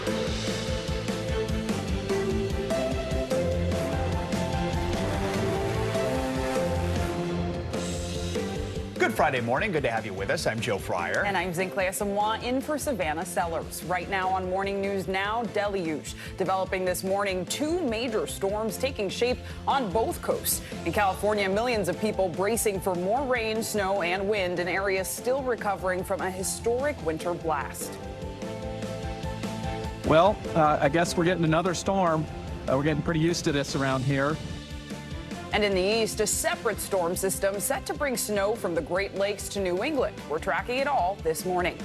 Good Friday morning. Good to have you with us. I'm Joe Fryer. And I'm Zinklea Samoa in for Savannah Sellers. Right now on Morning News Now, deluge. Developing this morning, two major storms taking shape on both coasts. In California, millions of people bracing for more rain, snow, and wind in areas still recovering from a historic winter blast. Well, I guess we're getting another storm. We're getting pretty used to this around here. And in the east, a separate storm system set to bring snow from the Great Lakes to New England. We're tracking it all this morning.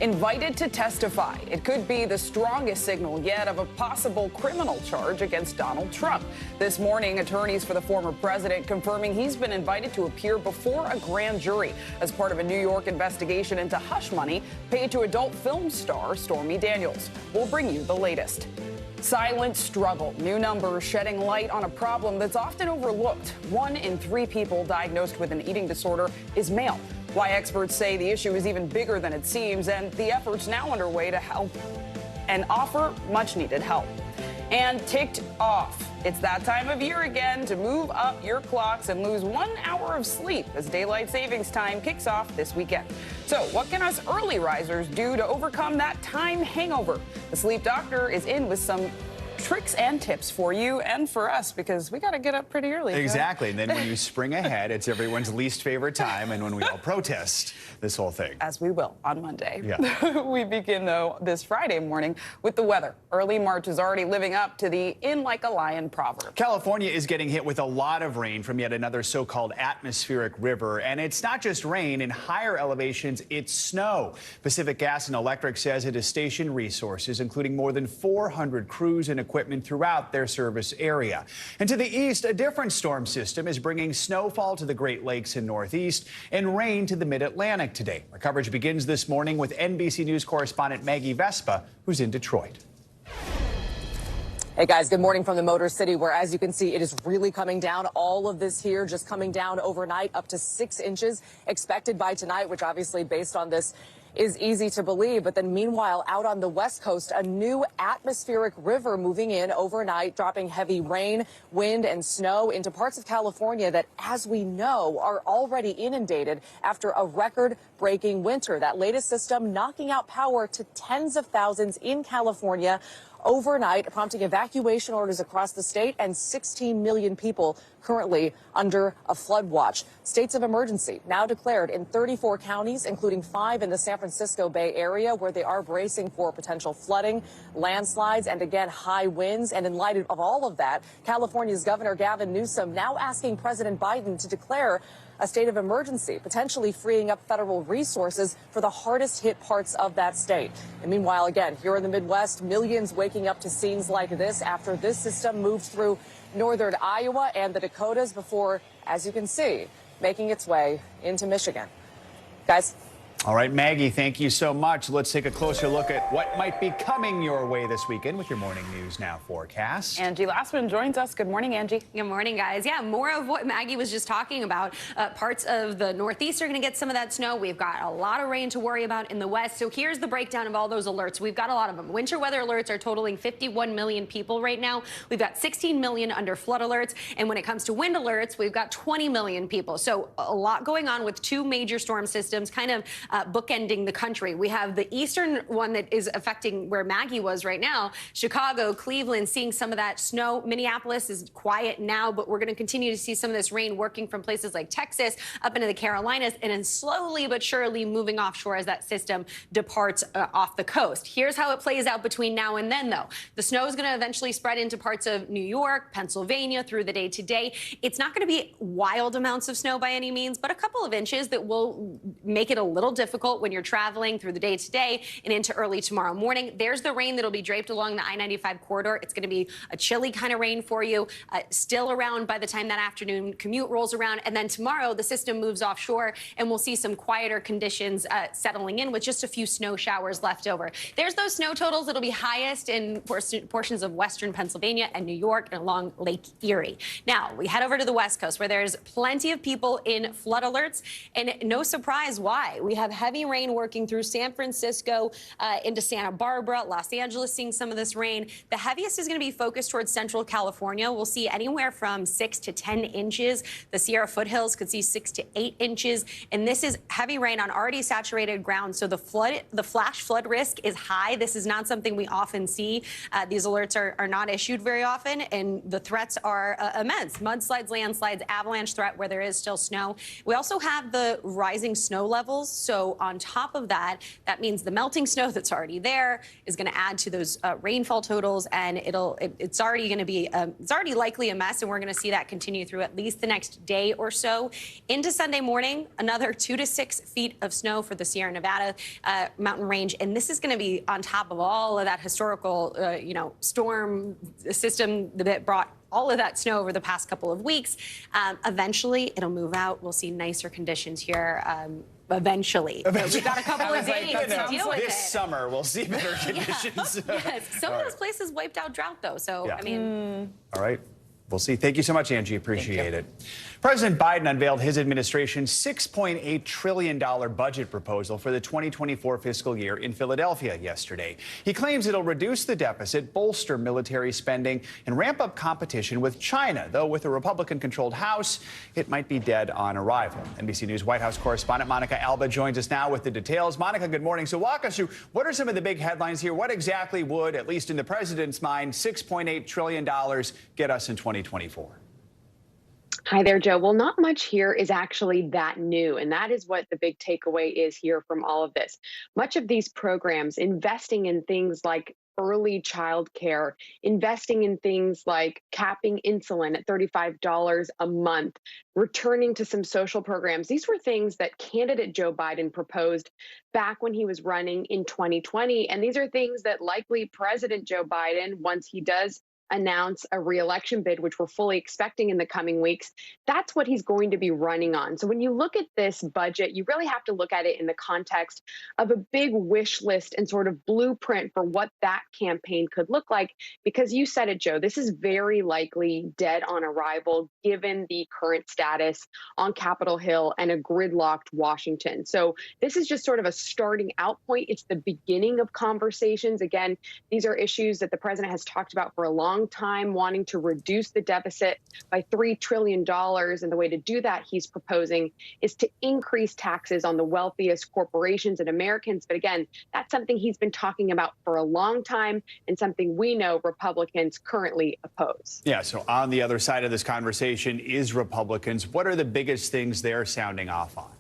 Invited to testify. It could be the strongest signal yet of a possible criminal charge against Donald Trump. This morning, attorneys for the former president confirming he's been invited to appear before a grand jury as part of a New York investigation into hush money paid to adult film star Stormy Daniels. We'll bring you the latest. Silent struggle. New numbers shedding light on a problem that's often overlooked. 1 in 3 people diagnosed with an eating disorder is male. Why experts say the issue is even bigger than it seems, and the efforts now underway to help and offer much needed help. And ticked off. It's that time of year again to move up your clocks and lose 1 hour of sleep as daylight savings time kicks off this weekend. So what can us early risers do to overcome that time hangover? The sleep doctor is in with some tricks and tips for you and for us because we got to get up pretty early. Exactly. And then when you spring ahead, it's everyone's least favorite time. And when we all protest this whole thing. As we will on Monday. Yeah. We begin, though, this Friday morning with the weather. Early March is already living up to the in like a lion proverb. California is getting hit with a lot of rain from yet another so-called atmospheric river. And it's not just rain. In higher elevations, it's snow. Pacific Gas and Electric says it has stationed resources, including more than 400 crews and equipment throughout their service area. And to the east, a different storm system is bringing snowfall to the Great Lakes and Northeast and rain to the Mid-Atlantic today. Our coverage begins this morning with NBC News correspondent Maggie Vespa, who's in Detroit. Hey guys, good morning from the Motor City, where, as you can see, it is really coming down. All of this here just coming down overnight, up to 6 inches expected by tonight, which obviously based on this is easy to believe. But then meanwhile, out on the West Coast, a new atmospheric river moving in overnight, dropping heavy rain, wind and snow into parts of California that, as we know, are already inundated after a record-breaking winter. That latest system knocking out power to tens of thousands in California overnight, prompting evacuation orders across the state and 16 million people currently under a flood watch. States of emergency now declared in 34 counties, including 5 in the San Francisco Bay Area, where they are bracing for potential flooding, landslides, and again, high winds. And in light of all of that, California's Governor Gavin Newsom now asking President Biden to declare a state of emergency, potentially freeing up federal resources for the hardest hit parts of that state. And meanwhile, again, here in the Midwest, millions waking up to scenes like this after this system moved through northern Iowa and the Dakotas before, as you can see, making its way into Michigan. Guys. All right, Maggie, thank you so much. Let's take a closer look at what might be coming your way this weekend with your Morning News Now forecast. Angie Lassman joins us. Good morning, Angie. Good morning, guys. Yeah, more of what Maggie was just talking about. Parts of the Northeast are going to get some of that snow. We've got a lot of rain to worry about in the West. So here's the breakdown of all those alerts. We've got a lot of them. Winter weather alerts are totaling 51 million people right now. We've got 16 million under flood alerts. And when it comes to wind alerts, we've got 20 million people. So a lot going on with 2 major storm systems kind of bookending the country. We have the eastern one that is affecting where Maggie was right now, Chicago, Cleveland, seeing some of that snow. Minneapolis is quiet now, but we're going to continue to see some of this rain working from places like Texas up into the Carolinas and then slowly but surely moving offshore as that system departs off the coast. Here's how it plays out between now and then, though. The snow is going to eventually spread into parts of New York, Pennsylvania through the day today. It's not going to be wild amounts of snow by any means, but a couple of inches that will make it a little difficult when you're traveling through the day today and into early tomorrow morning. There's the rain that'll be draped along the I-95 corridor. It's going to be a chilly kind of rain for you, still around by the time that afternoon commute rolls around. And then tomorrow, the system moves offshore and we'll see some quieter conditions settling in with just a few snow showers left over. There's those snow totals that'll be highest in portions of western Pennsylvania and New York and along Lake Erie. Now, we head over to the West Coast where there's plenty of people in flood alerts, and no surprise why. We have have heavy rain working through San Francisco into Santa Barbara, Los Angeles, seeing some of this rain. The heaviest is going to be focused towards central California. We'll see anywhere from 6 to 10 inches. The Sierra foothills could see 6 to 8 inches. And this is heavy rain on already saturated ground. So the flash flood risk is high. This is not something we often see. These alerts are not issued very often, and the threats are immense. Mudslides, landslides, avalanche threat where there is still snow. We also have the rising snow levels. So on top of that, that means the melting snow that's already there is going to add to those rainfall totals, and it's already going to be it's already likely a mess, and we're going to see that continue through at least the next day or so. Into Sunday morning, another 2 to 6 feet of snow for the Sierra Nevada mountain range, and this is going to be on top of all of that historical storm system that brought all of that snow over the past couple of weeks. Eventually, it'll move out. We'll see nicer conditions here. Eventually. We've got a couple of days to deal with it. This summer, we'll see better conditions. Yes. Some of those places wiped out drought, though. So, I mean. All right. We'll see. Thank you so much, Angie. Appreciate it. President Biden unveiled his administration's $6.8 trillion budget proposal for the 2024 fiscal year in Philadelphia yesterday. He claims it'll reduce the deficit, bolster military spending, and ramp up competition with China. Though with a Republican-controlled House, it might be dead on arrival. NBC News White House correspondent Monica Alba joins us now with the details. Monica, good morning. So walk us through, what are some of the big headlines here? What exactly would, at least in the president's mind, $6.8 trillion get us in 2024? Hi there, Joe. Well, not much here is actually that new, and that is what the big takeaway is here from all of this. Much of these programs, investing in things like early child care, investing in things like capping insulin at $35 a month, returning to some social programs. These were things that candidate Joe Biden proposed back when he was running in 2020. And these are things that likely President Joe Biden, once he does announce a re-election bid, which we're fully expecting in the coming weeks, that's what he's going to be running on. So when you look at this budget, you really have to look at it in the context of a big wish list and sort of blueprint for what that campaign could look like, because you said it, Joe, this is very likely dead on arrival given the current status on Capitol Hill and a gridlocked Washington. So this is just sort of a starting out point. It's the beginning of conversations. Again, these are issues that the president has talked about for a long time, wanting to reduce the deficit by $3 trillion. And the way to do that, he's proposing, is to increase taxes on the wealthiest corporations and Americans. But again, that's something he's been talking about for a long time and something we know Republicans currently oppose. Yeah, so on the other side of this conversation is Republicans. What are the biggest things they're sounding off on?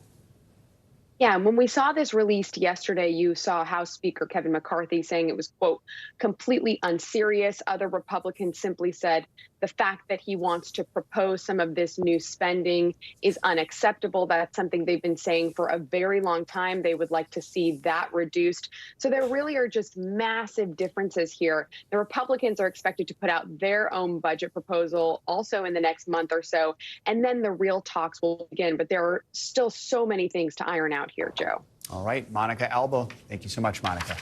Yeah, and when we saw this released yesterday, you saw House Speaker Kevin McCarthy saying it was, quote, completely unserious. Other Republicans simply said the fact that he wants to propose some of this new spending is unacceptable. That's something they've been saying for a very long time. They would like to see that reduced. So there really are just massive differences here. The Republicans are expected to put out their own budget proposal also in the next month or so, and then the real talks will begin. But there are still so many things to iron out here, Joe. All right, Monica Alba. Thank you so much, Monica.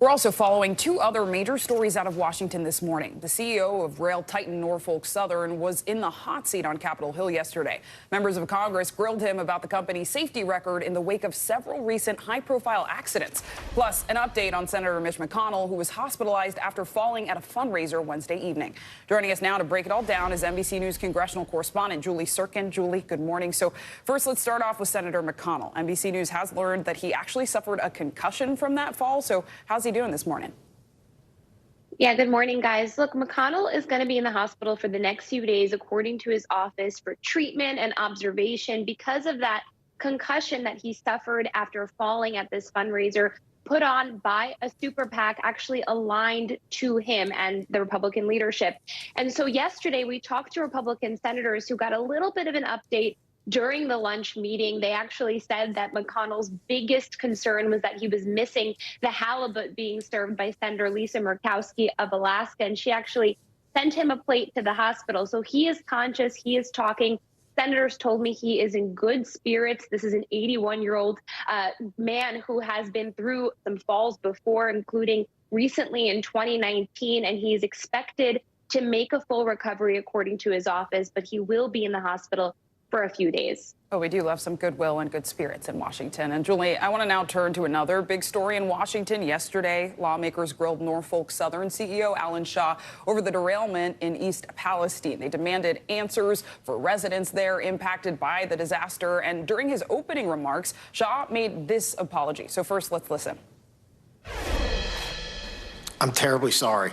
We're also following two other major stories out of Washington this morning. The CEO of rail titan Norfolk Southern was in the hot seat on Capitol Hill yesterday. Members of Congress grilled him about the company's safety record in the wake of several recent high-profile accidents. Plus, an update on Senator Mitch McConnell, who was hospitalized after falling at a fundraiser Wednesday evening. Joining us now to break it all down is NBC News congressional correspondent Julie Sirkin. Julie, good morning. So first, let's start off with Senator McConnell. NBC News has learned that he actually suffered a concussion from that fall. So how's he doing this morning? Yeah, good morning, guys. Look, McConnell is going to be in the hospital for the next few days, according to his office, for treatment and observation because of that concussion that he suffered after falling at this fundraiser put on by a super PAC actually aligned to him and the Republican leadership. And so yesterday we talked to Republican senators who got a little bit of an update during the lunch meeting. They actually said that McConnell's biggest concern was that he was missing the halibut being served by Senator Lisa Murkowski of Alaska, and she actually sent him a plate to the hospital. So he is conscious, he is talking. Senators told me he is in good spirits. This is an 81-year-old man who has been through some falls before, including recently in 2019, and he is expected to make a full recovery according to his office, but he will be in the hospital for a few days. Oh, we do love some goodwill and good spirits in Washington. And Julie, I want to now turn to another big story in Washington. Yesterday, lawmakers grilled Norfolk Southern CEO Alan Shaw over the derailment in East Palestine. They demanded answers for residents there impacted by the disaster. And during his opening remarks, Shaw made this apology. So first, let's listen. I'm terribly sorry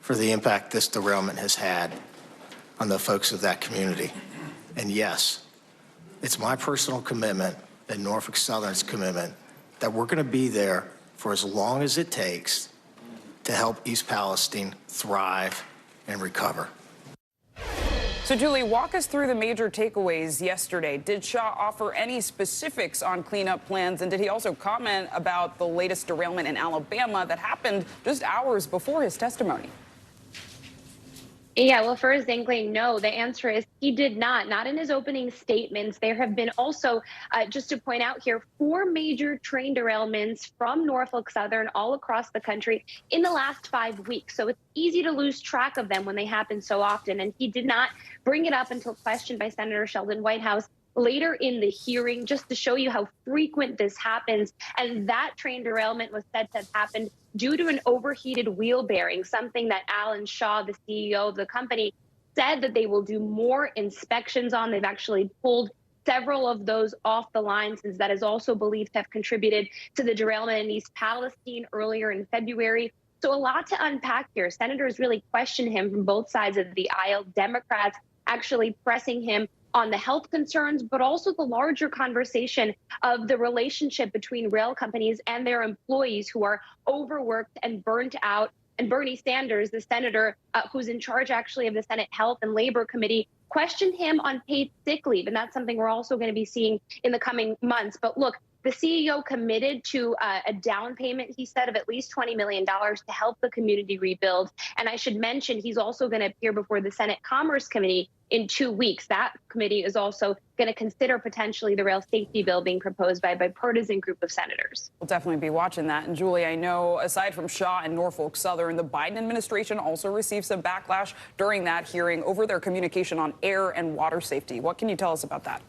for the impact this derailment has had on the folks of that community. And yes, it's my personal commitment and Norfolk Southern's commitment that we're going to be there for as long as it takes to help East Palestine thrive and recover. So, Julie, walk us through the major takeaways yesterday. Did Shaw offer any specifics on cleanup plans? And did he also comment about the latest derailment in Alabama that happened just hours before his testimony? Yeah, well, for his inkling, no. The answer is he did not in his opening statements. There have been also, just to point out here, 4 major train derailments from Norfolk Southern all across the country in the last 5 weeks. So it's easy to lose track of them when they happen so often. And he did not bring it up until questioned by Senator Sheldon Whitehouse later in the hearing, just to show you how frequent this happens. And that train derailment was said to have happened due to an overheated wheel bearing, something that Alan Shaw, the CEO of the company, said that they will do more inspections on. They've actually pulled several of those off the line, since that is also believed to have contributed to the derailment in East Palestine earlier in February. So a lot to unpack here. Senators really question him from both sides of the aisle. Democrats actually pressing him on the health concerns, but also the larger conversation of the relationship between rail companies and their employees who are overworked and burnt out. And Bernie Sanders, the senator who's in charge actually of the Senate Health and Labor Committee, questioned him on paid sick leave. And that's something we're also going to be seeing in the coming months. But look, the CEO committed to a down payment, he said, of at least $20 million to help the community rebuild. And I should mention, he's also going to appear before the Senate Commerce Committee in 2 weeks. That committee is also going to consider potentially the rail safety bill being proposed by a bipartisan group of senators. We'll definitely be watching that. And Julie, I know aside from Shaw and Norfolk Southern, the Biden administration also received some backlash during that hearing over their communication on air and water safety. What can you tell us about that?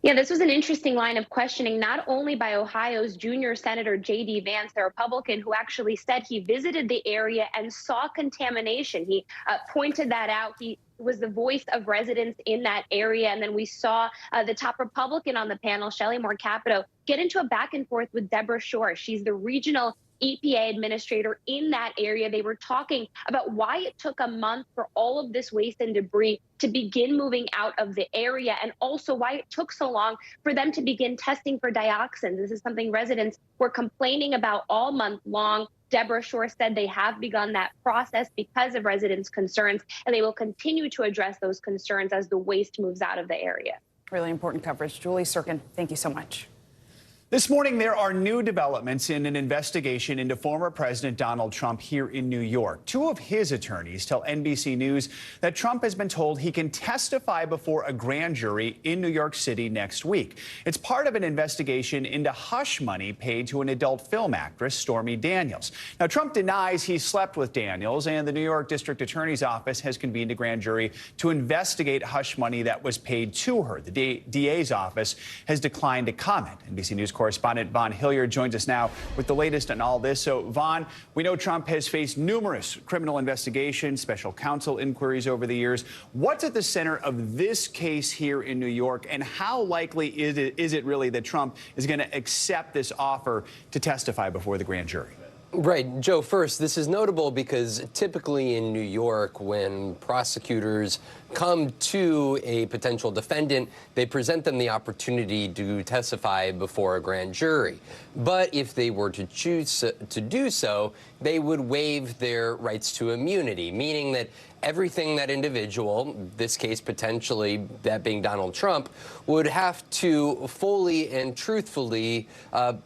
Yeah, this was an interesting line of questioning, not only by Ohio's junior Senator J.D. Vance, the Republican, who actually said he visited the area and saw contamination. He pointed that out. He was the voice of residents in that area. And then we saw the top Republican on the panel, Shelley Moore Capito, get into a back and forth with Deborah Shore. She's the regional EPA administrator in that area. They were talking about why it took a month for all of this waste and debris to begin moving out of the area, and also why it took so long for them to begin testing for dioxins. This is something residents were complaining about all month long. Deborah Shore said they have begun that process because of residents' concerns, and they will continue to address those concerns as the waste moves out of the area. Really important coverage. Julie Sirkin, thank you so much. This morning, there are new developments in an investigation into former President Donald Trump here in New York. 2 of his attorneys tell NBC News that Trump has been told he can testify before a grand jury in New York City next week. It's part of an investigation into hush money paid to an adult film actress, Stormy Daniels. Now, Trump denies he slept with Daniels, and the New York District Attorney's Office has convened a grand jury to investigate hush money that was paid to her. The DA's office has declined to comment. NBC News correspondent Vaughn Hilliard joins us now with the latest on all this. So, Vaughn, we know Trump has faced numerous criminal investigations, special counsel inquiries over the years. What's at the center of this case here in New York, and how likely is it really that Trump is going to accept this offer to testify before the grand jury? Right. Joe, first, this is notable because typically in New York, when prosecutors come to a potential defendant, they present them the opportunity to testify before a grand jury. But if they were to choose to do so, they would waive their rights to immunity, meaning that everything that individual, this case potentially that being Donald Trump, would have to fully and truthfully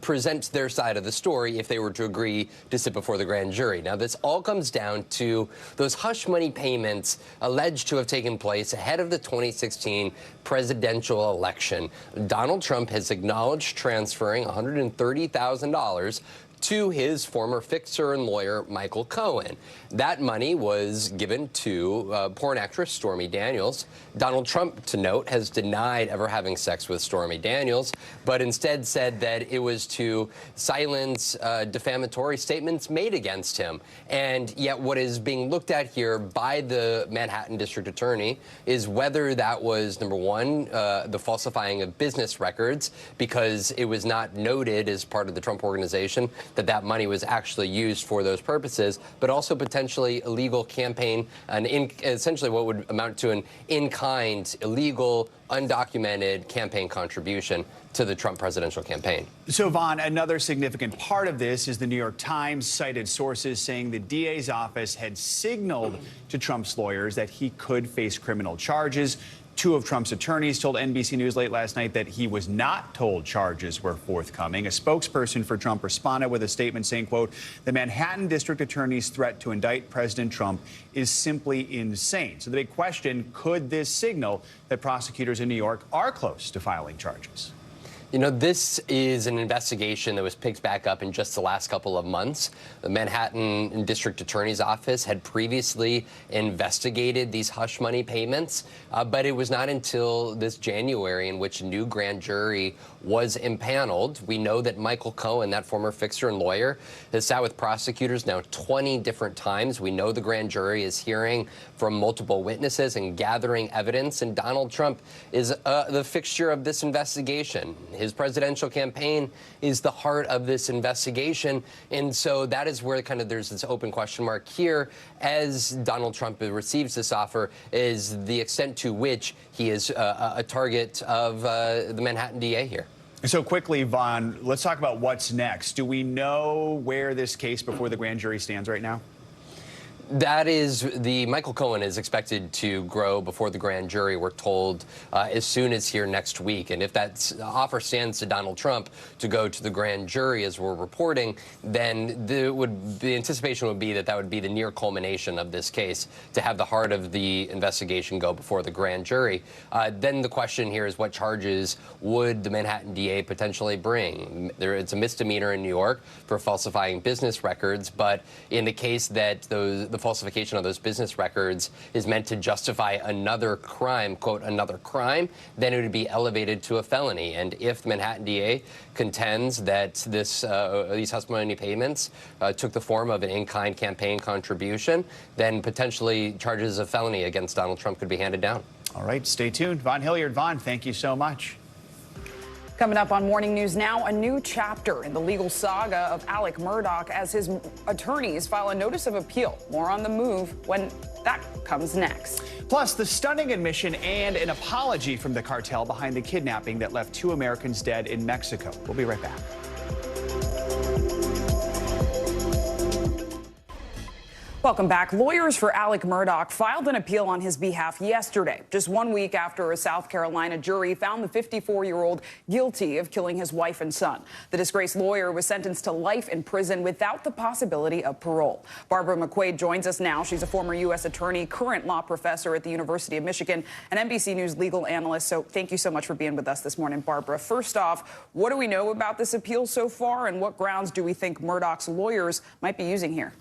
present their side of the story if they were to agree to sit before the grand jury. Now, this all comes down to those hush money payments alleged to have taken place ahead of the 2016 presidential election. Donald Trump has acknowledged transferring $130,000 to his former fixer and lawyer, Michael Cohen. That money was given to porn actress Stormy Daniels. Donald Trump, to note, has denied ever having sex with Stormy Daniels, but instead said that it was to silence defamatory statements made against him. And yet what is being looked at here by the Manhattan District Attorney is whether that was, number one, the falsifying of business records, because it was not noted as part of the Trump organization that that money was actually used for those purposes, but also potentially illegal campaign, and essentially what would amount to an in-kind, illegal, undocumented campaign contribution to the Trump presidential campaign. So, Vaughn, another significant part of this is the New York Times cited sources saying the DA's office had signaled to Trump's lawyers that he could face criminal charges. Two of Trump's attorneys told NBC News late last night that he was not told charges were forthcoming. A spokesperson for Trump responded with a statement saying, quote, the Manhattan District Attorney's threat to indict President Trump is simply insane. So the big question, could this signal that prosecutors in New York are close to filing charges? You know, this is an investigation that was picked back up in just the last couple of months. The Manhattan District Attorney's Office had previously investigated these hush money payments, but it was not until this January in which a new grand jury was impaneled. We know that Michael Cohen, that former fixer and lawyer, has sat with prosecutors now 20 different times. We know the grand jury is hearing from multiple witnesses and gathering evidence, and Donald Trump is the fixture of this investigation. His presidential campaign is the heart of this investigation, and so that is where kind of there's this open question mark here as Donald Trump receives this offer, is the extent to which he is a target of the Manhattan DA here. So quickly, Vaughn, let's talk about what's next. Do we know where this case before the grand jury stands right now? That is, Michael Cohen is expected to grow before the grand jury, we're told, as soon as here next week. And if that offer stands to Donald Trump to go to the grand jury, as we're reporting, then the anticipation would be that that would be the near culmination of this case, to have the heart of the investigation go before the grand jury. Then the question here is, what charges would the Manhattan DA potentially bring? It's a misdemeanor in New York for falsifying business records, but in the case that the falsification of those business records is meant to justify another crime, quote, another crime, then it would be elevated to a felony. And if the Manhattan DA contends that these hush money payments took the form of an in-kind campaign contribution, then potentially charges of felony against Donald Trump could be handed down. All right, stay tuned. Vaughn Hilliard. Vaughn, thank you so much. Coming up on Morning News Now, a new chapter in the legal saga of Alec Murdock as his attorneys file a notice of appeal. More on the move when that comes next. Plus, the stunning admission and an apology from the cartel behind the kidnapping that left 2 Americans dead in Mexico. We'll be right back. Welcome back. Lawyers for Alec Murdock filed an appeal on his behalf yesterday, just 1 week after a South Carolina jury found the 54-year-old guilty of killing his wife and son. The disgraced lawyer was sentenced to life in prison without the possibility of parole. Barbara McQuaid joins us now. She's a former U.S. attorney, current law professor at the University of Michigan, and NBC News legal analyst. So thank you so much for being with us this morning, Barbara. First off, what do we know about this appeal so far, and what grounds do we think Murdock's lawyers might be using here?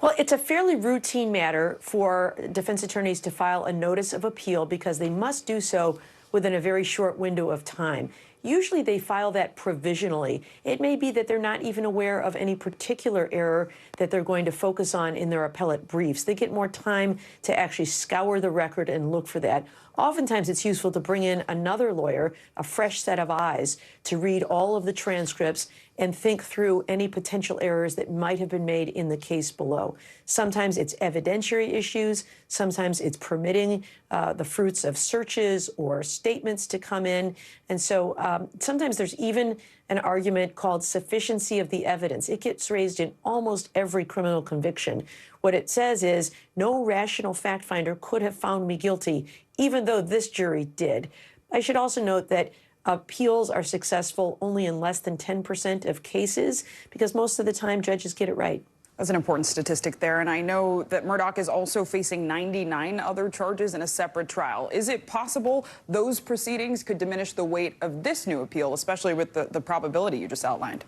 Well, it's a fairly routine matter for defense attorneys to file a notice of appeal because they must do so within a very short window of time. Usually they file that provisionally. It may be that they're not even aware of any particular error that they're going to focus on in their appellate briefs. They get more time to actually scour the record and look for that. Oftentimes it's useful to bring in another lawyer, a fresh set of eyes, to read all of the transcripts and think through any potential errors that might have been made in the case below. Sometimes it's evidentiary issues. Sometimes it's permitting the fruits of searches or statements to come in. And so sometimes there's even an argument called sufficiency of the evidence. It gets raised in almost every criminal conviction. What it says is no rational fact finder could have found me guilty, even though this jury did. I should also note that appeals are successful only in less than 10% of cases because most of the time judges get it right. That's an important statistic there, and I know that Murdock is also facing 99 other charges in a separate trial. Is it possible those proceedings could diminish the weight of this new appeal, especially with the probability you just outlined?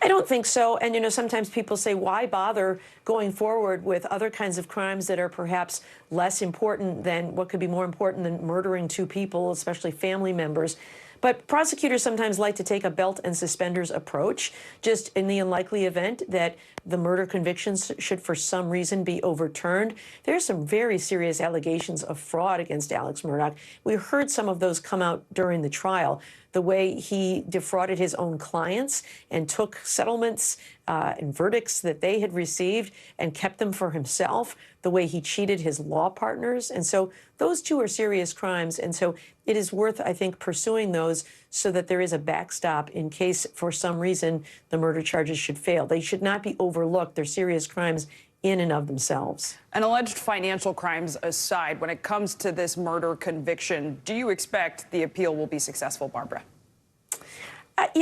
I don't think so. And, sometimes people say, why bother going forward with other kinds of crimes that are perhaps less important than what could be more important than murdering two people, especially family members. But prosecutors sometimes like to take a belt and suspenders approach, just in the unlikely event that the murder convictions should for some reason be overturned. There are some very serious allegations of fraud against Alex Murdock. We heard some of those come out during the trial. The way he defrauded his own clients and took settlements and verdicts that they had received and kept them for himself, the way he cheated his law partners. And so those two are serious crimes. And so it is worth, I think, pursuing those so that there is a backstop in case, for some reason, the murder charges should fail. They should not be overlooked. They're serious crimes in and of themselves. And alleged financial crimes aside, when it comes to this murder conviction, do you expect the appeal will be successful, Barbara?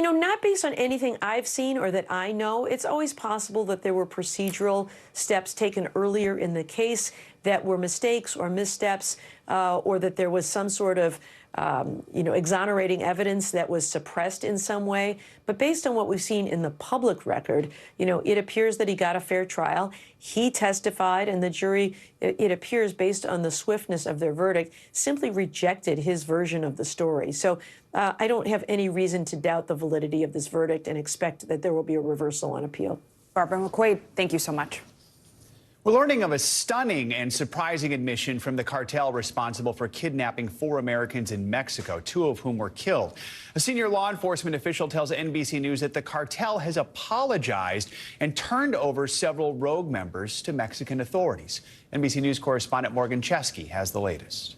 Not based on anything I've seen or that I know. It's always possible that there were procedural steps taken earlier in the case that were mistakes or missteps, or that there was some sort of exonerating evidence that was suppressed in some way. But based on what we've seen in the public record, it appears that he got a fair trial. He testified, and the jury, it appears based on the swiftness of their verdict, simply rejected his version of the story. So I don't have any reason to doubt the validity of this verdict and expect that there will be a reversal on appeal. Barbara McQuaid, thank you so much. We're learning of a stunning and surprising admission from the cartel responsible for kidnapping 4 Americans in Mexico, 2 of whom were killed. A senior law enforcement official tells NBC News that the cartel has apologized and turned over several rogue members to Mexican authorities. NBC News correspondent Morgan Chesky has the latest.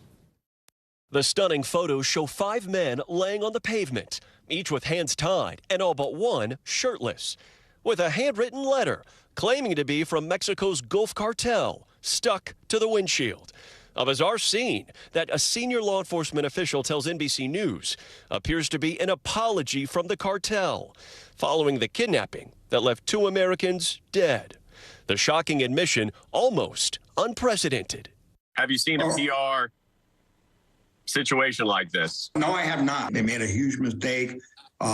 The stunning photos show 5 men laying on the pavement, each with hands tied and all but one shirtless, with a handwritten letter claiming to be from Mexico's Gulf cartel stuck to the windshield. A bizarre scene that a senior law enforcement official tells NBC News appears to be an apology from the cartel following the kidnapping that left 2 Americans dead. The shocking admission almost unprecedented. Have you seen a PR situation like this? No, I have not. They made a huge mistake.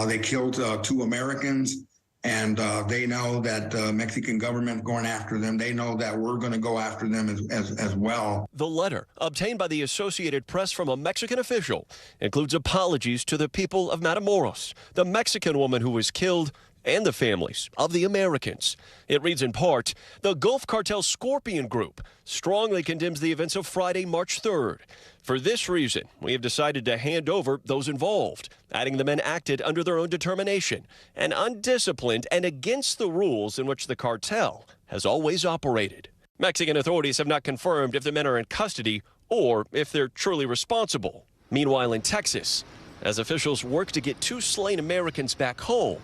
They killed 2 Americans. And they know that the Mexican government going after them. They know that we're going to go after them as well. The letter, obtained by the Associated Press from a Mexican official, includes apologies to the people of Matamoros, the Mexican woman who was killed, and the families of the Americans. It reads in part, the Gulf Cartel Scorpion Group strongly condemns the events of Friday, March 3rd. For this reason, we have decided to hand over those involved, adding the men acted under their own determination and undisciplined and against the rules in which the cartel has always operated. Mexican authorities have not confirmed if the men are in custody or if they're truly responsible. Meanwhile, in Texas, as officials work to get 2 slain Americans back home,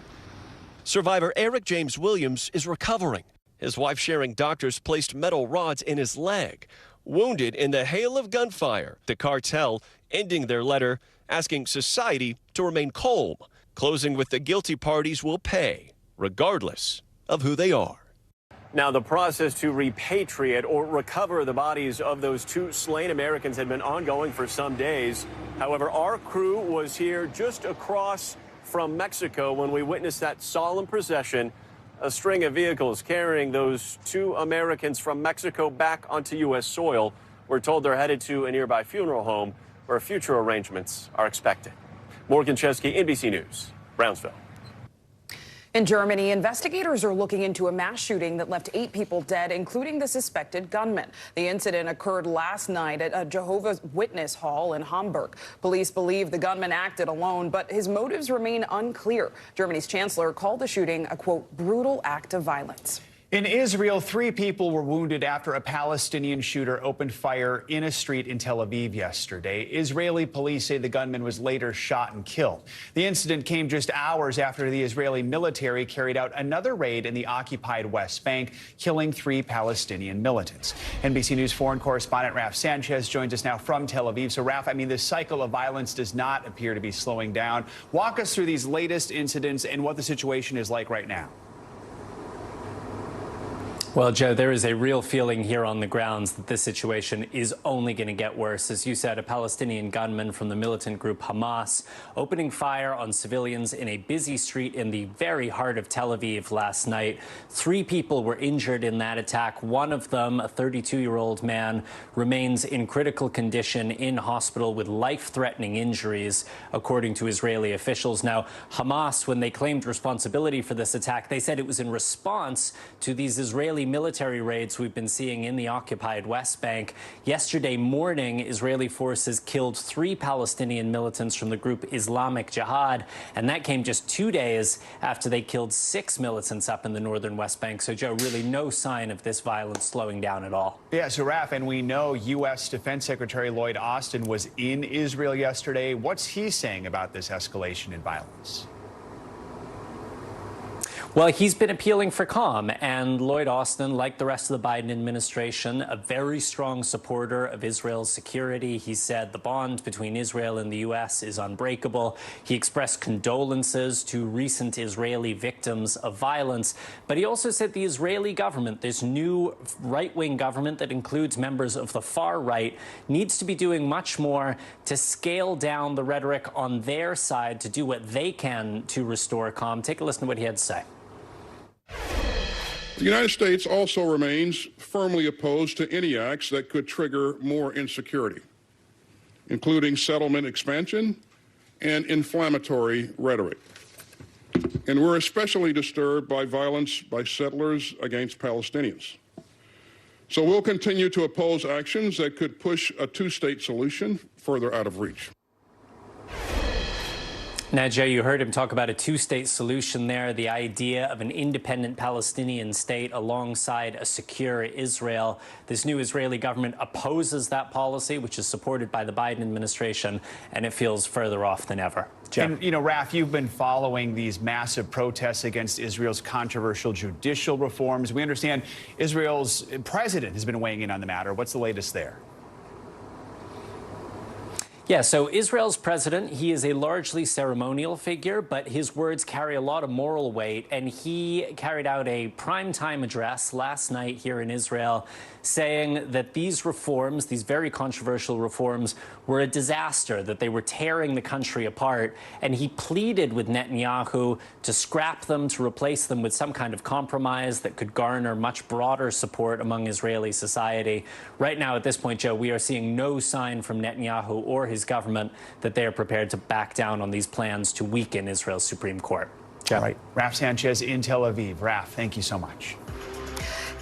survivor Eric James Williams is recovering. His wife sharing doctors placed metal rods in his leg, wounded in the hail of gunfire. The cartel ending their letter, asking society to remain calm, closing with the guilty parties will pay, regardless of who they are. Now, the process to repatriate or recover the bodies of those 2 slain Americans had been ongoing for some days. However, our crew was here just across from Mexico when we witnessed that solemn procession, a string of vehicles carrying those 2 Americans from Mexico back onto U.S. soil. We're told they're headed to a nearby funeral home where future arrangements are expected. Morgan Chesky, NBC News, Brownsville. In Germany, investigators are looking into a mass shooting that left 8 people dead, including the suspected gunman. The incident occurred last night at a Jehovah's Witness hall in Hamburg. Police believe the gunman acted alone, but his motives remain unclear. Germany's chancellor called the shooting a, quote, brutal act of violence. In Israel, 3 people were wounded after a Palestinian shooter opened fire in a street in Tel Aviv yesterday. Israeli police say the gunman was later shot and killed. The incident came just hours after the Israeli military carried out another raid in the occupied West Bank, killing 3 Palestinian militants. NBC News foreign correspondent Raf Sanchez joins us now from Tel Aviv. So, Raf, this cycle of violence does not appear to be slowing down. Walk us through these latest incidents and what the situation is like right now. Well, Joe, there is a real feeling here on the grounds that this situation is only going to get worse. As you said, a Palestinian gunman from the militant group Hamas opening fire on civilians in a busy street in the very heart of Tel Aviv last night. 3 people were injured in that attack. One of them, a 32-year-old man, remains in critical condition in hospital with life-threatening injuries, according to Israeli officials. Now, Hamas, when they claimed responsibility for this attack, they said it was in response to these Israeli military raids we've been seeing in the occupied West Bank. Yesterday morning, Israeli forces killed 3 Palestinian militants from the group Islamic Jihad, and that came just 2 days after they killed 6 militants up in the northern West Bank. So, Joe, really no sign of this violence slowing down at all. Yeah, so, Raph, and we know U.S. Defense Secretary Lloyd Austin was in Israel yesterday. What's he saying about this escalation in violence? Well, he's been appealing for calm, and Lloyd Austin, like the rest of the Biden administration, a very strong supporter of Israel's security. He said the bond between Israel and the U.S. is unbreakable. He expressed condolences to recent Israeli victims of violence, but he also said the Israeli government, this new right-wing government that includes members of the far right, needs to be doing much more to scale down the rhetoric on their side to do what they can to restore calm. Take a listen to what he had to say. The United States also remains firmly opposed to any acts that could trigger more insecurity, including settlement expansion and inflammatory rhetoric. And we're especially disturbed by violence by settlers against Palestinians. So we'll continue to oppose actions that could push a 2-state solution further out of reach. Now, Joe, you heard him talk about a 2-state solution there, the idea of an independent Palestinian state alongside a secure Israel. This new Israeli government opposes that policy, which is supported by the Biden administration, and it feels further off than ever. Joe. And, you know, Raph, you've been following these massive protests against Israel's controversial judicial reforms. We understand Israel's president has been weighing in on the matter. What's the latest there? Yeah, so Israel's president, he is a largely ceremonial figure, but his words carry a lot of moral weight. And he carried out a primetime address last night here in Israel saying that these reforms, these very controversial reforms, were a disaster, that they were tearing the country apart. And he pleaded with Netanyahu to scrap them, to replace them with some kind of compromise that could garner much broader support among Israeli society. Right now, at this point, Joe, we are seeing no sign from Netanyahu or his government that they are prepared to back down on these plans to weaken Israel's Supreme Court. All right. Raph Sanchez in Tel Aviv. Raph, thank you so much.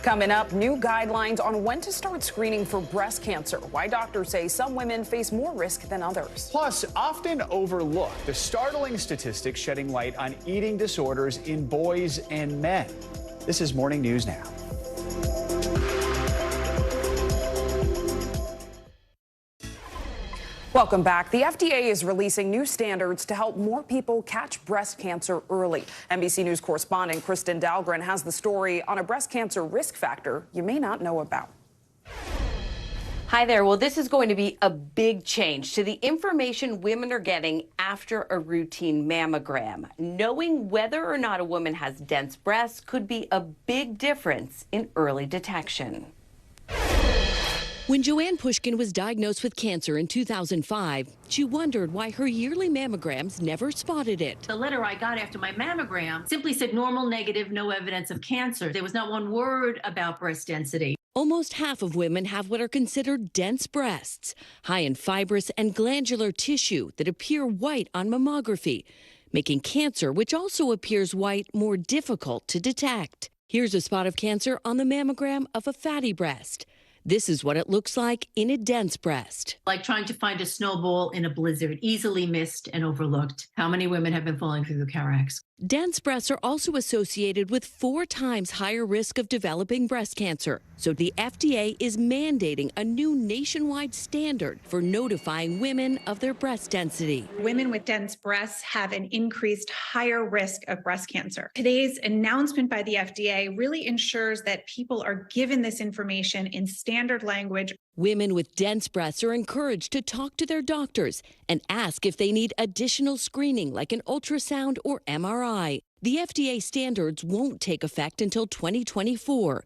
Coming up, new guidelines on when to start screening for breast cancer. Why doctors say some women face more risk than others. Plus, often overlooked, the startling statistics shedding light on eating disorders in boys and men. This is Morning News Now. Welcome back. The FDA is releasing new standards to help more people catch breast cancer early. NBC News correspondent Kristen Dahlgren has the story on a breast cancer risk factor you may not know about. Hi there. Well, this is going to be a big change to the information women are getting after a routine mammogram. Knowing whether or not a woman has dense breasts could be a big difference in early detection. When Joanne Pushkin was diagnosed with cancer in 2005, she wondered why her yearly mammograms never spotted it. The letter I got after my mammogram simply said normal, negative, no evidence of cancer. There was not one word about breast density. Almost half of women have what are considered dense breasts, high in fibrous and glandular tissue that appear white on mammography, making cancer, which also appears white, more difficult to detect. Here's a spot of cancer on the mammogram of a fatty breast. This is what it looks like in a dense breast. Like trying to find a snowball in a blizzard, easily missed and overlooked. How many women have been falling through the cracks? Dense breasts are also associated with 4 times higher risk of developing breast cancer. So the FDA is mandating a new nationwide standard for notifying women of their breast density. Women with dense breasts have an increased higher risk of breast cancer. Today's announcement by the FDA really ensures that people are given this information in standard language. Women with dense breasts are encouraged to talk to their doctors and ask if they need additional screening like an ultrasound or MRI. The FDA standards won't take effect until 2024.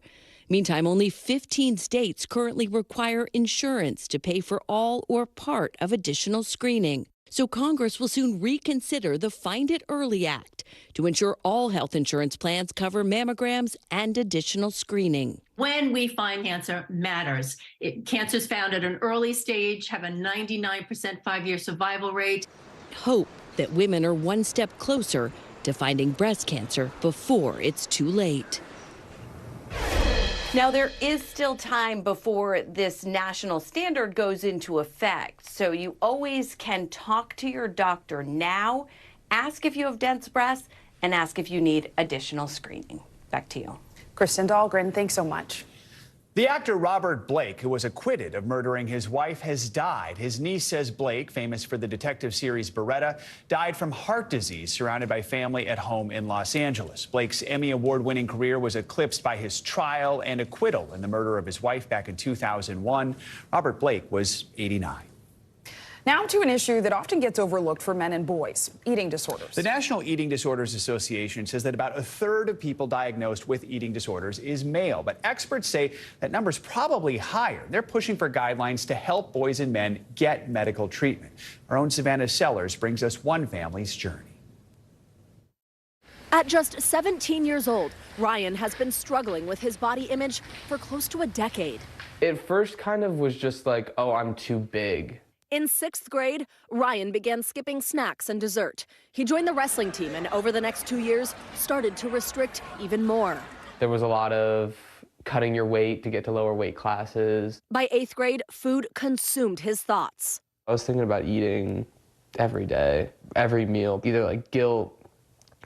Meantime, only 15 states currently require insurance to pay for all or part of additional screening. So Congress will soon reconsider the Find It Early Act to ensure all health insurance plans cover mammograms and additional screening. When we find cancer matters. Cancers found at an early stage have a 99% 5-year survival rate. Hope that women are one step closer to finding breast cancer before it's too late. Now, there is still time before this national standard goes into effect, so you always can talk to your doctor now, ask if you have dense breasts, and ask if you need additional screening. Back to you. Kristen Dahlgren, thanks so much. The actor Robert Blake, who was acquitted of murdering his wife, has died. His niece says Blake, famous for the detective series Beretta, died from heart disease, surrounded by family at home in Los Angeles. Blake's Emmy Award-winning career was eclipsed by his trial and acquittal in the murder of his wife back in 2001. Robert Blake was 89. Now to an issue that often gets overlooked for men and boys, eating disorders. The National Eating Disorders Association says that about a third of people diagnosed with eating disorders is male, but experts say that number's probably higher. They're pushing for guidelines to help boys and men get medical treatment. Our own Savannah Sellers brings us one family's journey. At just 17 years old, Ryan has been struggling with his body image for close to a decade. It first kind of was just like, oh, I'm too big. In 6th grade, Ryan began skipping snacks and dessert. He joined the wrestling team and over the next 2 years started to restrict even more. There was a lot of cutting your weight to get to lower weight classes. By 8th grade, food consumed his thoughts. I was thinking about eating every day, every meal, either like guilt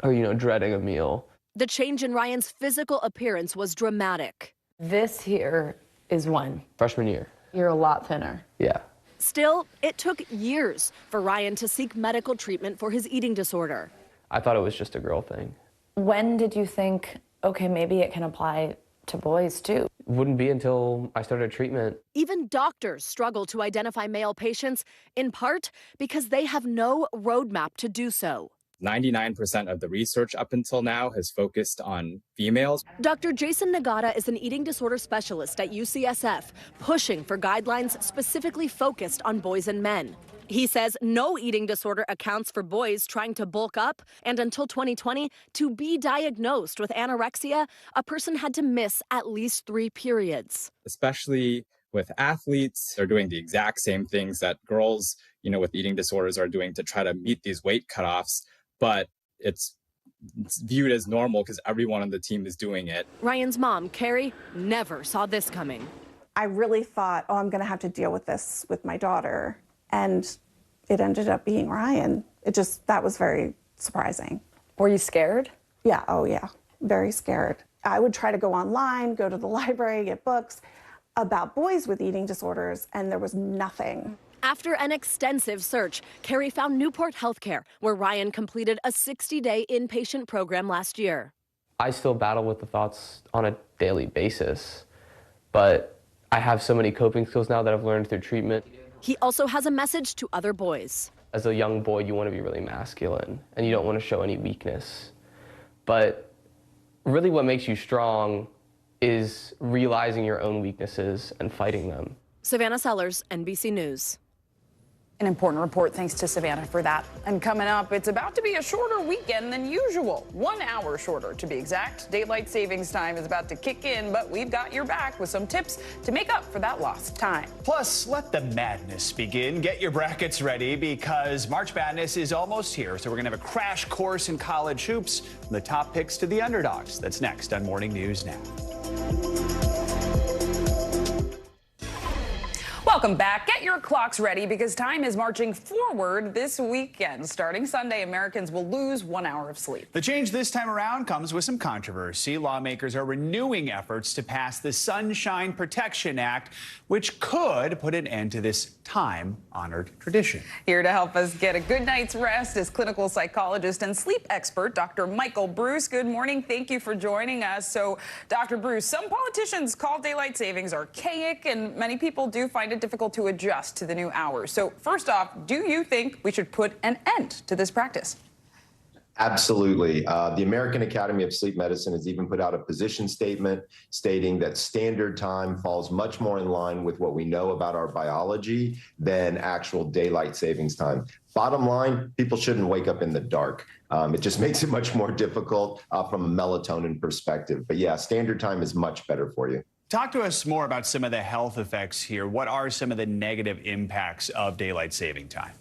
or, dreading a meal. The change in Ryan's physical appearance was dramatic. This here is one. Freshman year. You're a lot thinner. Yeah. Still, it took years for Ryan to seek medical treatment for his eating disorder. I thought it was just a girl thing. When did you think, okay, maybe it can apply to boys too? It wouldn't be until I started treatment. Even doctors struggle to identify male patients, in part because they have no roadmap to do so. 99% of the research up until now has focused on females. Dr. Jason Nagata is an eating disorder specialist at UCSF, pushing for guidelines specifically focused on boys and men. He says no eating disorder accounts for boys trying to bulk up, and until 2020, to be diagnosed with anorexia, a person had to miss at least 3 periods. Especially with athletes, they're doing the exact same things that girls, with eating disorders are doing to try to meet these weight cutoffs. But it's viewed as normal because everyone on the team is doing it. Ryan's mom, Carrie, never saw this coming. I really thought, oh, I'm going to have to deal with this with my daughter. And it ended up being Ryan. That was very surprising. Were you scared? Yeah, oh yeah, very scared. I would try to go online, go to the library, get books about boys with eating disorders, and there was nothing. After an extensive search, Carrie found Newport Healthcare, where Ryan completed a 60-day inpatient program last year. I still battle with the thoughts on a daily basis, but I have so many coping skills now that I've learned through treatment. He also has a message to other boys. As a young boy, you want to be really masculine, and you don't want to show any weakness. But really what makes you strong is realizing your own weaknesses and fighting them. Savannah Sellers, NBC News. An important report, thanks to Savannah for that. And coming up, it's about to be a shorter weekend than usual. 1 hour shorter, to be exact. Daylight savings time is about to kick in, but we've got your back with some tips to make up for that lost time. Plus, let the madness begin. Get your brackets ready because March Madness is almost here. So we're going to have a crash course in college hoops from the top picks to the underdogs. That's next on Morning News Now. Welcome back. Get your clocks ready because time is marching forward this weekend. Starting Sunday, Americans will lose 1 hour of sleep. The change this time around comes with some controversy. Lawmakers are renewing efforts to pass the Sunshine Protection Act, which could put an end to this time-honored tradition. Here to help us get a good night's rest is clinical psychologist and sleep expert, Dr. Michael Bruce. Good morning. Thank you for joining us. So, Dr. Bruce, some politicians call daylight savings archaic, and many people do find it difficult to adjust to the new hours. So, first off, do you think we should put an end to this practice? Absolutely. The American Academy of Sleep Medicine has even put out a position statement stating that standard time falls much more in line with what we know about our biology than actual daylight savings time. Bottom line, people shouldn't wake up in the dark. It just makes it much more difficult from a melatonin perspective. But yeah, standard time is much better for you. Talk to us more about some of the health effects here. What are some of the negative impacts of daylight saving time?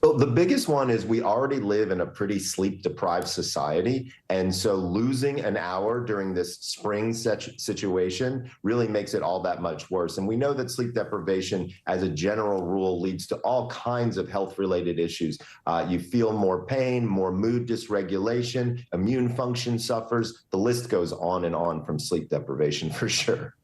Well, the biggest one is we already live in a pretty sleep-deprived society, and so losing an hour during this spring situation really makes it all that much worse. And we know that sleep deprivation, as a general rule, leads to all kinds of health-related issues. You feel more pain, more mood dysregulation, immune function suffers. The list goes on and on from sleep deprivation for sure.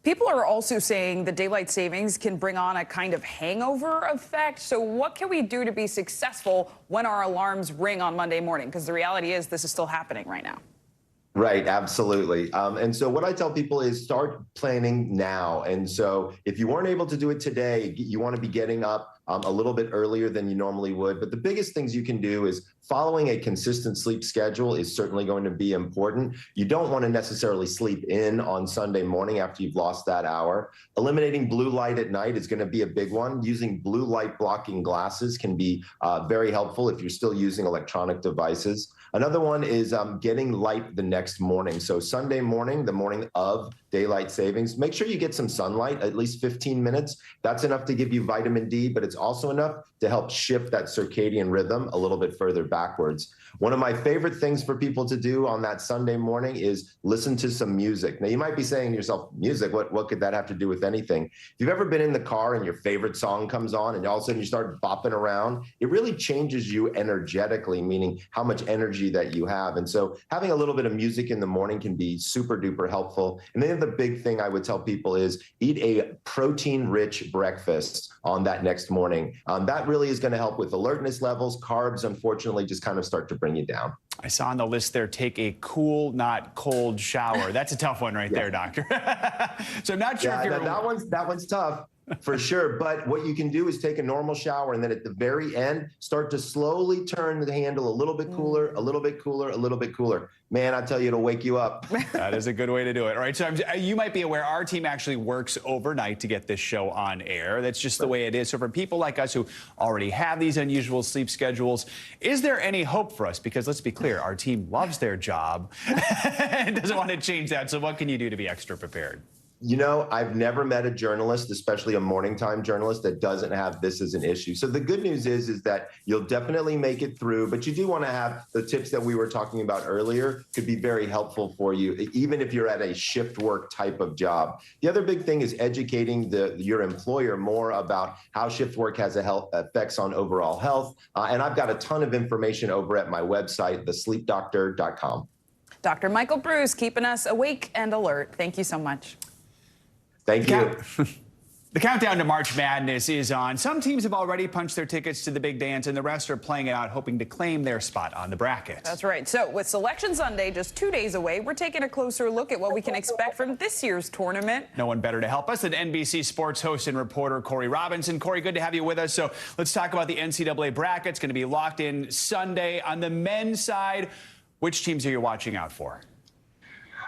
People are also saying the daylight savings can bring on a kind of hangover effect. So what can we do to be successful when our alarms ring on Monday morning? Because the reality is this is still happening right now. Right, absolutely. And so what I tell people is start planning now. And so if you weren't able to do it today, you want to be getting up a little bit earlier than you normally would. But the biggest things you can do is following a consistent sleep schedule is certainly going to be important. You don't want to necessarily sleep in on Sunday morning after you've lost that hour. Eliminating blue light at night is going to be a big one. Using blue light blocking glasses can be very helpful if you're still using electronic devices. Another one is getting light the next morning. So Sunday morning, the morning of daylight savings, make sure you get some sunlight, at least 15 minutes. That's enough to give you vitamin D, but it's also enough to help shift that circadian rhythm a little bit further backwards. One of my favorite things for people to do on that Sunday morning is listen to some music. Now, you might be saying to yourself, music, what could that have to do with anything? If you've ever been in the car and your favorite song comes on and all of a sudden you start bopping around, it really changes you energetically, meaning how much energy that you have. And so having a little bit of music in the morning can be super duper helpful. And then the big thing I would tell people is eat a protein-rich breakfast on that next morning. That really is going to help with alertness levels. Carbs, unfortunately, just kind of start to bring you down. I saw on the list there, take a cool, not cold shower. That's a tough one right there, doctor. So I'm not sure if you're... That one's tough. For sure. But what you can do is take a normal shower and then at the very end, start to slowly turn the handle a little bit cooler, a little bit cooler, a little bit cooler. Man, I tell you, it'll wake you up. That is a good way to do it. All right. So you might be aware our team actually works overnight to get this show on air. That's just the way it is. So for people like us who already have these unusual sleep schedules, is there any hope for us? Because let's be clear, our team loves their job and doesn't want to change that. So what can you do to be extra prepared? You know, I've never met a journalist, especially a morning time journalist, that doesn't have this as an issue. So the good news is that you'll definitely make it through, but you do want to have the tips that we were talking about earlier could be very helpful for you, even if you're at a shift work type of job. The other big thing is educating your employer more about how shift work has effects on overall health. And I've got a ton of information over at my website, thesleepdoctor.com. Dr. Michael Bruce, keeping us awake and alert. Thank you so much. Thank you. The countdown to March Madness is on. Some teams have already punched their tickets to the big dance, and the rest are playing it out, hoping to claim their spot on the bracket. That's right. So with Selection Sunday just 2 days away, we're taking a closer look at what we can expect from this year's tournament. No one better to help us than NBC sports host and reporter Corey Robinson. Corey, good to have you with us. So let's talk about the NCAA bracket. It's going to be locked in Sunday. On the men's side, which teams are you watching out for?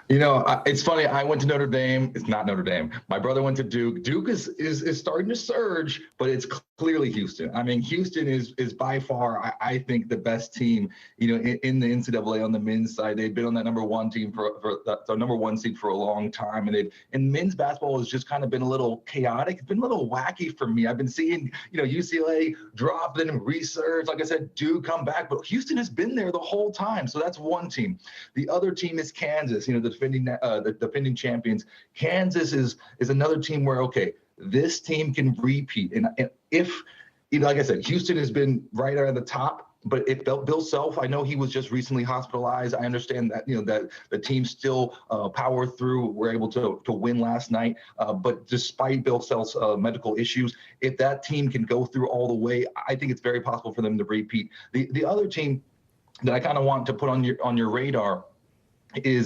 You know, it's funny. I went to Notre Dame. It's not Notre Dame. My brother went to Duke. Duke is starting to surge, but it's clearly Houston. I mean, Houston is by far, I think, the best team, you know, in the NCAA on the men's side. They've been on that number one team for the number one seed for a long time. And men's basketball has just kind of been a little chaotic. It's been a little wacky for me. I've been seeing, you know, UCLA drop, then resurge. Like I said, Duke come back, but Houston has been there the whole time. So that's one team. The other team is Kansas, you know, the defending champions. Kansas is another team where, okay, this team can repeat. And if, you know, like I said, Houston has been right at the top, but if Bill Self, I know he was just recently hospitalized. I understand that, you know, that the team still power through. We're able to win last night. But despite Bill Self's medical issues, if that team can go through all the way, I think it's very possible for them to repeat. The other team that I kind of want to put on your radar is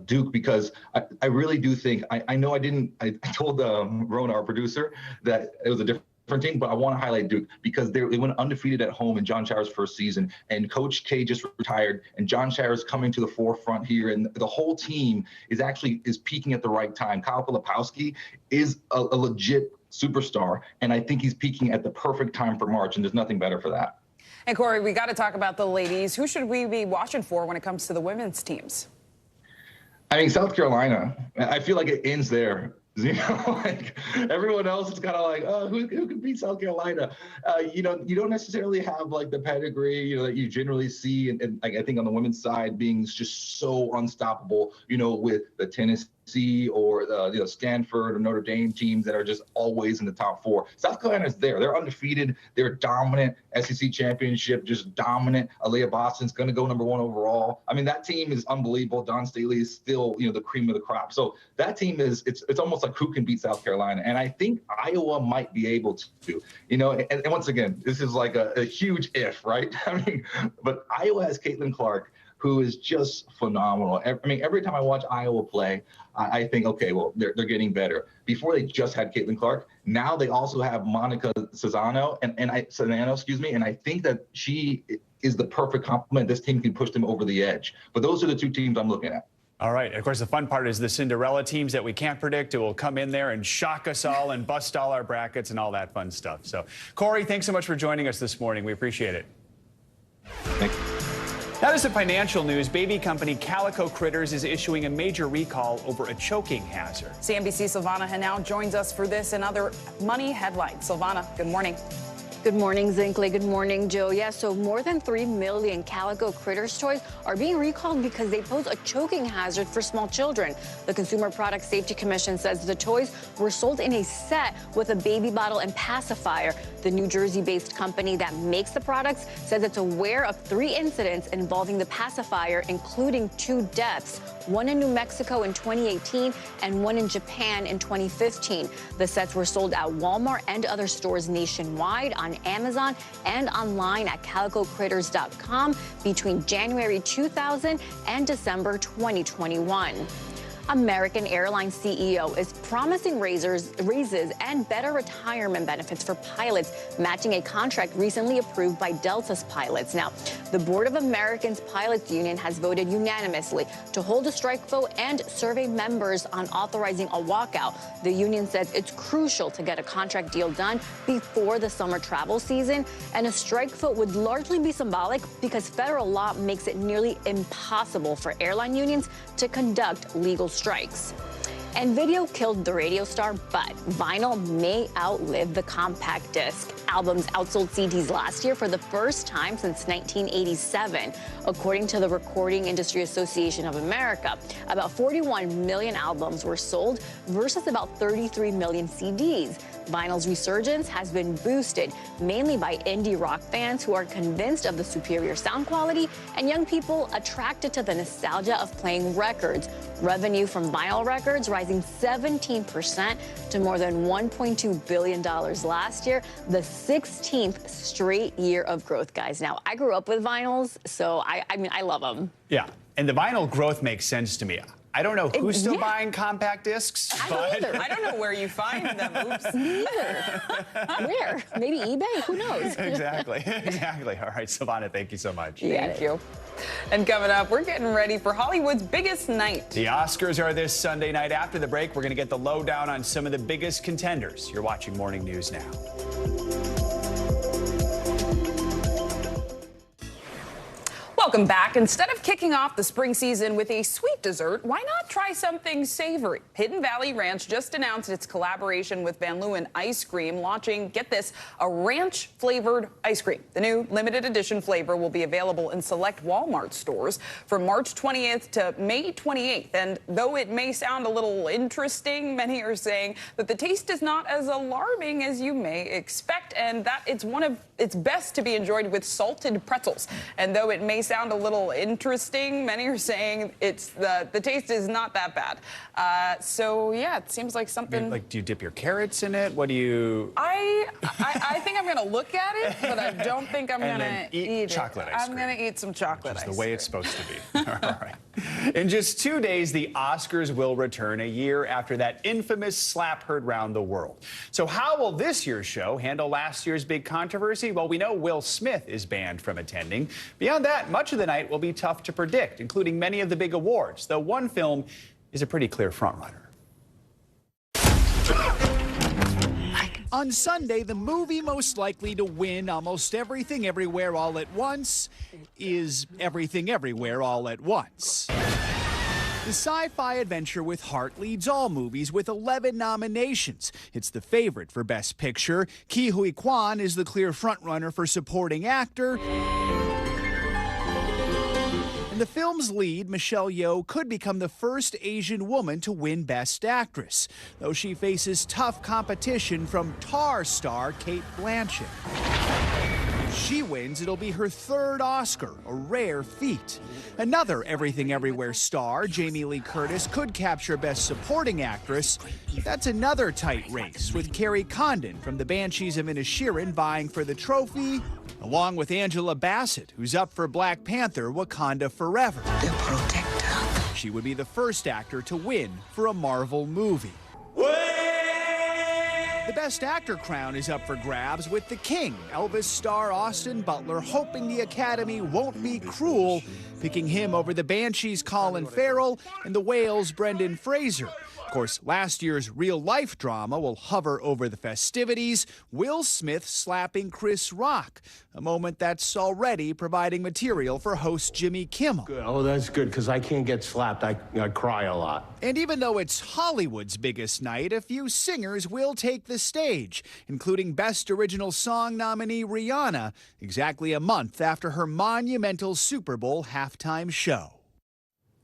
Duke, because I really do think, I know I told Rona, our producer, that it was a different different team, but I want to highlight Duke because they went undefeated at home in John Showers' first season, and Coach K just retired, and John Showers coming to the forefront here, and the whole team is peaking at the right time. Kyle Filipowski is a legit superstar, and I think he's peaking at the perfect time for March, and there's nothing better for that. And Corey, we got to talk about the ladies. Who should we be watching for when it comes to the women's teams? I mean, South Carolina, I feel like it ends there. You know, like everyone else is kind of like, oh, who could beat South Carolina? You know, you don't necessarily have like the pedigree, you know, that you generally see, and like I think on the women's side being just so unstoppable, you know, with the Tennessee or you know, Stanford or Notre Dame teams that are just always in the top four. South Carolina's there. They're undefeated. They're dominant. SEC championship, just dominant. Aaliyah Boston's going to go #1 overall. I mean, that team is unbelievable. Dawn Staley is still, you know, the cream of the crop. So that team is, it's almost like who can beat South Carolina. And I think Iowa might be able to, you know, and once again, this is like a huge if, right? I mean, but Iowa has Caitlin Clark, who is just phenomenal. I mean, every time I watch Iowa play, I think, okay, well, they're getting better. Before they just had Caitlin Clark, now they also have Monica Cesano and I think that she is the perfect complement. This team can push them over the edge. But those are the two teams I'm looking at. All right. Of course, the fun part is the Cinderella teams that we can't predict. It will come in there and shock us all and bust all our brackets and all that fun stuff. So, Corey, thanks so much for joining us this morning. We appreciate it. Thank you. Now to some financial news. Baby company Calico Critters is issuing a major recall over a choking hazard. CNBC's Silvana Henao joins us for this and other money headlines. Silvana, good morning. Good morning, Zinkley. Good morning, Joe. Yeah, so more than 3 million Calico Critters toys are being recalled because they pose a choking hazard for small children. The Consumer Product Safety Commission says the toys were sold in a set with a baby bottle and pacifier. The New Jersey-based company that makes the products says it's aware of 3 incidents involving the pacifier, including 2 deaths, one in New Mexico in 2018 and one in Japan in 2015. The sets were sold at Walmart and other stores nationwide, on Amazon and online at calicocritters.com between January 2000 and December 2021. American Airlines CEO is promising raises and better retirement benefits for pilots, matching a contract recently approved by Delta's pilots. Now, the Board of Americans Pilots Union has voted unanimously to hold a strike vote and survey members on authorizing a walkout. The union says it's crucial to get a contract deal done before the summer travel season, and a strike vote would largely be symbolic because federal law makes it nearly impossible for airline unions to conduct legal strikes. And video killed the radio star, but vinyl may outlive the compact disc. Albums outsold CDs last year for the first time since 1987, according to the Recording Industry Association of America. About 41 million albums were sold versus about 33 million CDs. Vinyl's resurgence has been boosted mainly by indie rock fans who are convinced of the superior sound quality and young people attracted to the nostalgia of playing records. Revenue from vinyl records rising 17% to more than $1.2 billion last year, the 16th straight year of growth, guys. Now, I grew up with vinyls, so I mean, I love them. Yeah, and the vinyl growth makes sense to me. I don't know who's still buying compact discs. I don't either. I don't know where you find them. Oops. Me either. Where? Maybe eBay? Who knows? Exactly. All right, Silvana, thank you so much. Thank you. And coming up, we're getting ready for Hollywood's biggest night. The Oscars are this Sunday night. After the break, we're going to get the lowdown on some of the biggest contenders. You're watching Morning News Now. Welcome back. Instead of kicking off the spring season with a sweet dessert, why not try something savory? Hidden Valley Ranch just announced its collaboration with Van Leeuwen Ice Cream, launching, get this, a ranch-flavored ice cream. The new limited edition flavor will be available in select Walmart stores from March 20th to May 28th. And though it may sound a little interesting, many are saying that the taste is not as alarming as you may expect, and that it's best to be enjoyed with salted pretzels. And though it may sound a little interesting, many are saying the taste is not that bad. So yeah, it seems like something. Like, do you dip your carrots in it? What do you? I think I'm gonna look at it, but I don't think I'm gonna eat chocolate ice cream. I'm gonna eat some chocolate ice cream. The way it's supposed to be. All right. In just 2 days, the Oscars will return, a year after that infamous slap heard round the world. So how will this year's show handle last year's big controversy? Well, we know Will Smith is banned from attending. Beyond that, much of the night will be tough to predict, including many of the big awards, though one film is a pretty clear frontrunner. On Sunday, the movie most likely to win almost everything everywhere all at once is Everything Everywhere All at Once. The sci-fi adventure with heart leads all movies with 11 nominations. It's the favorite for Best Picture. Ke Huy Quan is the clear frontrunner for Supporting Actor. The film's lead, Michelle Yeoh, could become the first Asian woman to win Best Actress, though she faces tough competition from Tar star Cate Blanchett. If she wins, it'll be her third Oscar, a rare feat. Another Everything Everywhere star, Jamie Lee Curtis, could capture Best Supporting Actress. That's another tight race, with Carrie Condon from The Banshees of Inisherin vying for the trophy, along with Angela Bassett, who's up for Black Panther: Wakanda Forever. The Protector. She would be the first actor to win for a Marvel movie. The Best Actor crown is up for grabs, with The King, Elvis star Austin Butler, hoping the Academy won't be cruel, picking him over The Banshees' Colin Farrell and The Whale's Brendan Fraser. Of course, last year's real-life drama will hover over the festivities, Will Smith slapping Chris Rock, a moment that's already providing material for host Jimmy Kimmel. Good. Oh, that's good, because I can't get slapped. I cry a lot. And even though it's Hollywood's biggest night, a few singers will take the stage, including Best Original Song nominee Rihanna, exactly a month after her monumental Super Bowl halftime show.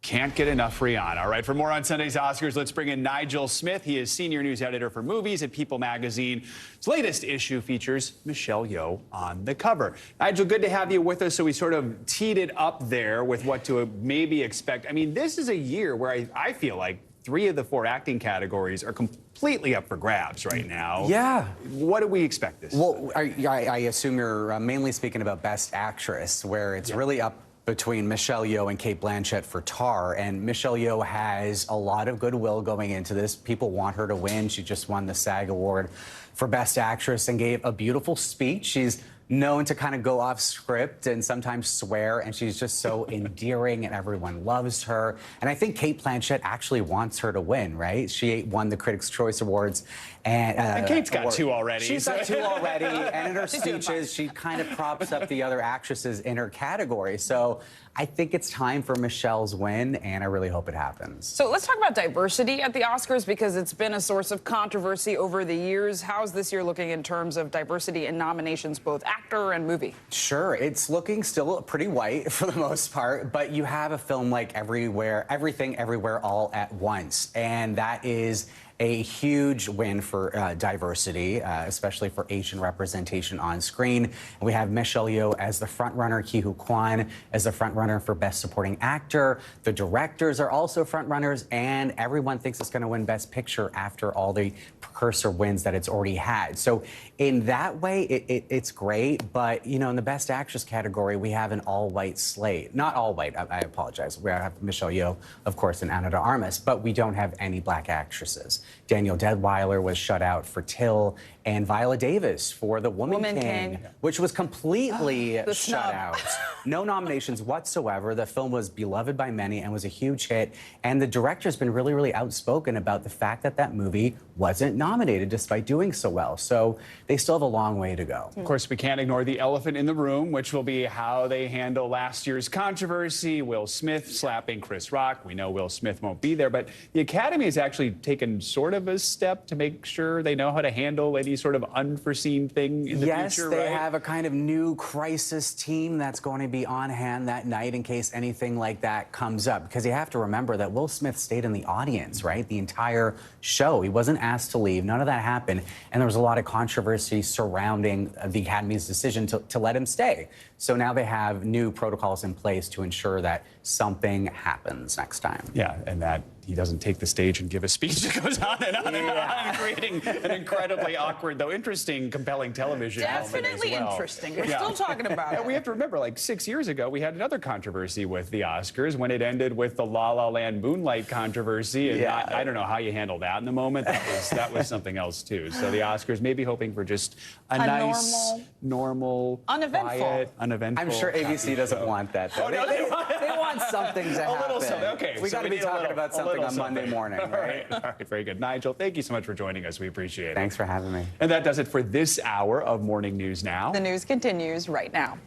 Can't get enough Rihanna. All right, for more on Sunday's Oscars, let's bring in Nigel Smith. He is senior news editor for movies at People magazine. His latest issue features Michelle Yeoh on the cover. Nigel, good to have you with us. So we sort of teed it up there with what to maybe expect. I mean, this is a year where I feel like 3 of the 4 acting categories are completely up for grabs right now. Yeah. What do we expect this? Well, I assume you're mainly speaking about Best Actress, where it's really up between Michelle Yeoh and Cate Blanchett for Tar. And Michelle Yeoh has a lot of goodwill going into this. People want her to win. She just won the SAG Award for Best Actress and gave a beautiful speech. She's known to kind of go off script and sometimes swear, and she's just so endearing and everyone loves her. And I think Cate Blanchett actually wants her to win, right? She won the Critics' Choice Awards. And Kate's got 2 already. She's got 2 already, and in her speeches, she kind of props up the other actresses in her category. So I think it's time for Michelle's win, and I really hope it happens. So let's talk about diversity at the Oscars, because it's been a source of controversy over the years. How's this year looking in terms of diversity in nominations, both actor and movie? Sure, it's looking still pretty white for the most part, but you have a film like Everything Everywhere All at Once, and that is a huge win for diversity, especially for Asian representation on screen. And we have Michelle Yeoh as the frontrunner, Ke Huy Quan as the frontrunner for Best Supporting Actor. The directors are also frontrunners, and everyone thinks it's going to win Best Picture after all the precursor wins that it's already had. So in that way, it's great. But, you know, in the Best Actress category, we have an all-white slate. Not all white, I apologize. We have Michelle Yeoh, of course, and Ana de Armas, but we don't have any black actresses. Daniel Deadwyler was shut out for Till, and Viola Davis for The Woman King, which was completely shut out. No nominations whatsoever. The film was beloved by many and was a huge hit. And the director's been really, really outspoken about the fact that that movie wasn't nominated despite doing so well. So they still have a long way to go. Of course, we can't ignore the elephant in the room, which will be how they handle last year's controversy. Will Smith slapping Chris Rock. We know Will Smith won't be there, but the Academy has actually taken sort of a step to make sure they know how to handle any sort of unforeseen thing in the future, right? Yes, they have a kind of new crisis team that's going to be on hand that night in case anything like that comes up. Because you have to remember that Will Smith stayed in the audience, right? The entire show. He wasn't asked to leave. None of that happened. And there was a lot of controversy surrounding the Academy's decision to let him stay. So now they have new protocols in place to ensure that something happens next time. Yeah, and that he doesn't take the stage and give a speech that goes on and on and on, creating an incredibly awkward, though interesting, compelling television moment as Definitely well. interesting. We're still talking about it. We have to remember, like 6 years ago, we had another controversy with the Oscars when it ended with the La La Land Moonlight controversy. And I don't know how you handle that in the moment. That was something else, too. So the Oscars may be hoping for just a nice, normal, uneventful. quiet, uneventful. I'm sure ABC doesn't want that, though. Oh, no, they want something to happen. A little something. Okay. We got to be talking about something on Monday morning, right? All right, very good. Nigel, thank you so much for joining us. We appreciate it. Thanks for having me. And that does it for this hour of Morning News Now. The news continues right now.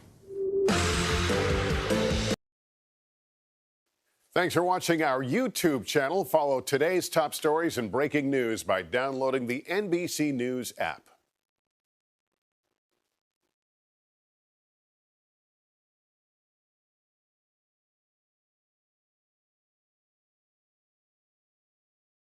Thanks for watching our YouTube channel. Follow today's top stories and breaking news by downloading the NBC News app.